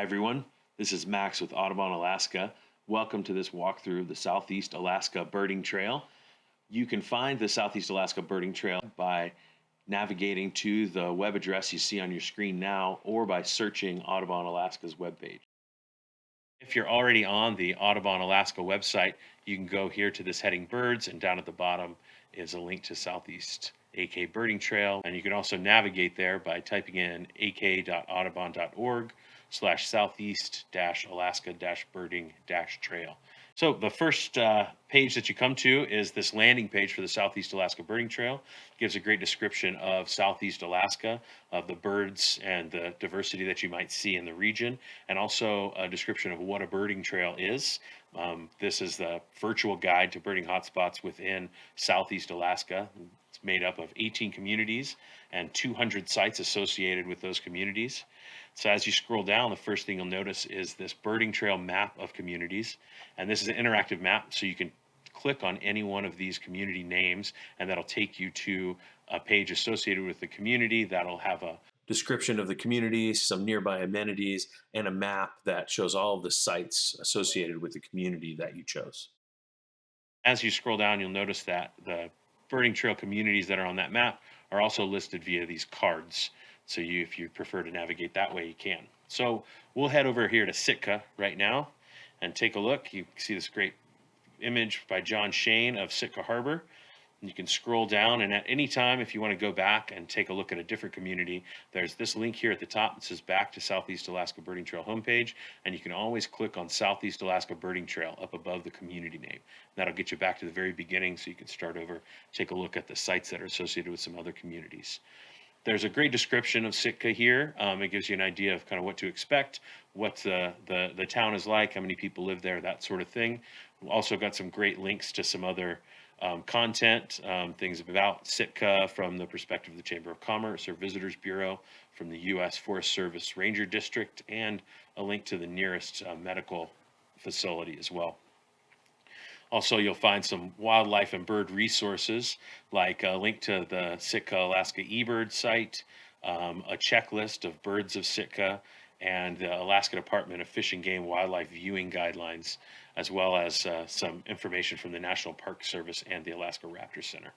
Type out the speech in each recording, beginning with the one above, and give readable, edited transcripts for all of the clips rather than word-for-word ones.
Hi, everyone. This is Max with Audubon Alaska. Welcome to this walkthrough of the Southeast Alaska Birding Trail. You can find the Southeast Alaska Birding Trail by navigating to the web address you see on your screen now or by searching Audubon Alaska's webpage. If you're already on the Audubon Alaska website, you can go here to this heading Birds, and down at the bottom is a link to Southeast AK Birding Trail. And you can also navigate there by typing in ak.audubon.org/southeast-alaska-birding-trail. So the first page that you come to is this landing page for the Southeast Alaska Birding Trail. It gives a great description of Southeast Alaska, of the birds and the diversity that you might see in the region, and also a description of what a birding trail is. This is the virtual guide to birding hotspots within Southeast Alaska. It's made up of 18 communities and 200 sites associated with those communities. So as you scroll down, the first thing you'll notice is this birding trail map of communities. And this is an interactive map, so you can click on any one of these community names, and that'll take you to a page associated with the community that'll have a description of the community, some nearby amenities, and a map that shows all of the sites associated with the community that you chose. As you scroll down, you'll notice that the birding trail communities that are on that map are also listed via these cards. So if you prefer to navigate that way, you can. So we'll head over here to Sitka right now and take a look. You see this great image by John Shane of Sitka Harbor. You can scroll down, and at any time, if you want to go back and take a look at a different community, there's this link here at the top that says back to Southeast Alaska Birding Trail homepage, and you can always click on Southeast Alaska Birding Trail up above the community name. That'll get you back to the very beginning, so you can start over, take a look at the sites that are associated with some other communities. There's a great description of Sitka here. It gives you an idea of kind of what to expect, what the town is like, how many people live there, that sort of thing. We've also got some great links to some other content, things about Sitka from the perspective of the Chamber of Commerce or Visitors Bureau, from the U.S. Forest Service Ranger District, and a link to the nearest medical facility as well. Also, you'll find some wildlife and bird resources, like a link to the Sitka Alaska eBird site, a checklist of birds of Sitka, and the Alaska Department of Fish and Game Wildlife viewing guidelines, as well as some information from the National Park Service and the Alaska Raptor Center.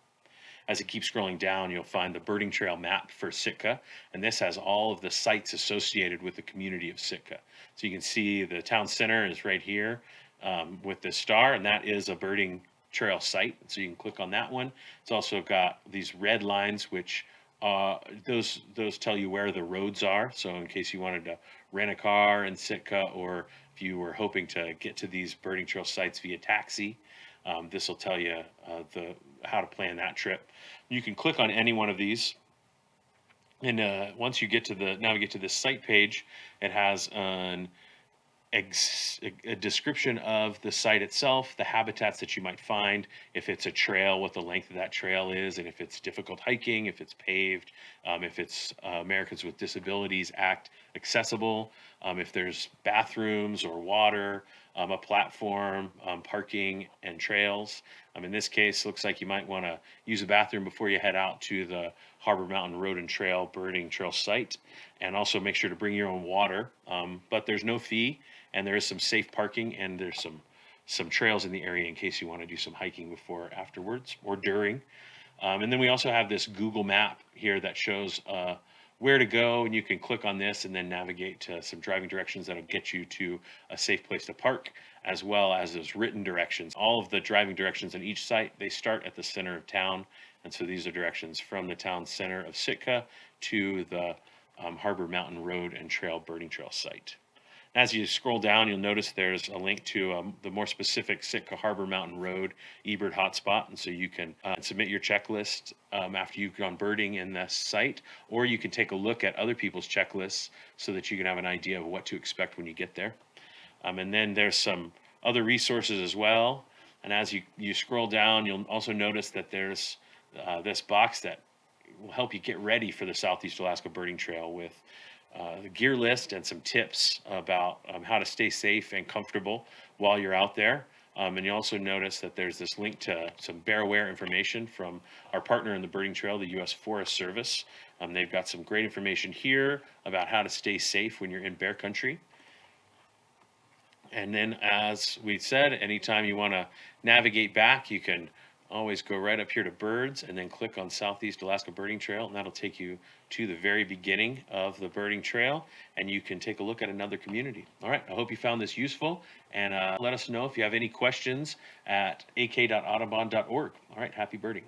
As you keep scrolling down, you'll find the birding trail map for Sitka, and this has all of the sites associated with the community of Sitka. So you can see the town center is right here with this star, and that is a birding trail site. So you can click on that one. It's also got these red lines, which those tell you where the roads are. So in case you wanted to rent a car in Sitka, or if you were hoping to get to these birding trail sites via taxi, this will tell you how to plan that trip. You can click on any one of these, and once you navigate to this site page, it has a description of the site itself, the habitats that you might find, if it's a trail, what the length of that trail is, and if it's difficult hiking, if it's paved, if it's Americans with Disabilities Act accessible, if there's bathrooms or water, a platform, parking, and trails. In this case, looks like you might want to use a bathroom before you head out to the Harbor Mountain Road and Trail birding trail site, and also make sure to bring your own water. But there's no fee, and there is some safe parking, and there's some trails in the area in case you want to do some hiking before, afterwards, or during. And then we also have this Google map here that shows where to go, and you can click on this and then navigate to some driving directions that'll get you to a safe place to park, as well as those written directions. All of the driving directions on each site, they start at the center of town, and so these are directions from the town center of Sitka to the Harbor Mountain Road and Trail birding trail site. As you scroll down, you'll notice there's a link to the more specific Sitka Harbor Mountain Road eBird hotspot, and so you can submit your checklist after you've gone birding in this site, or you can take a look at other people's checklists so that you can have an idea of what to expect when you get there. And then there's some other resources as well, and as you scroll down, you'll also notice that there's this box that will help you get ready for the Southeast Alaska Birding Trail with the gear list and some tips about how to stay safe and comfortable while you're out there. And you also notice that there's this link to some bear aware information from our partner in the birding trail, the U.S. Forest Service. They've got some great information here about how to stay safe when you're in bear country. And then, as we said, anytime you want to navigate back, you can always go right up here to birds and then click on Southeast Alaska Birding Trail, and that'll take you to the very beginning of the birding trail, and you can take a look at another community. All right, I hope you found this useful, and let us know if you have any questions at ak.audubon.org. All right, happy birding.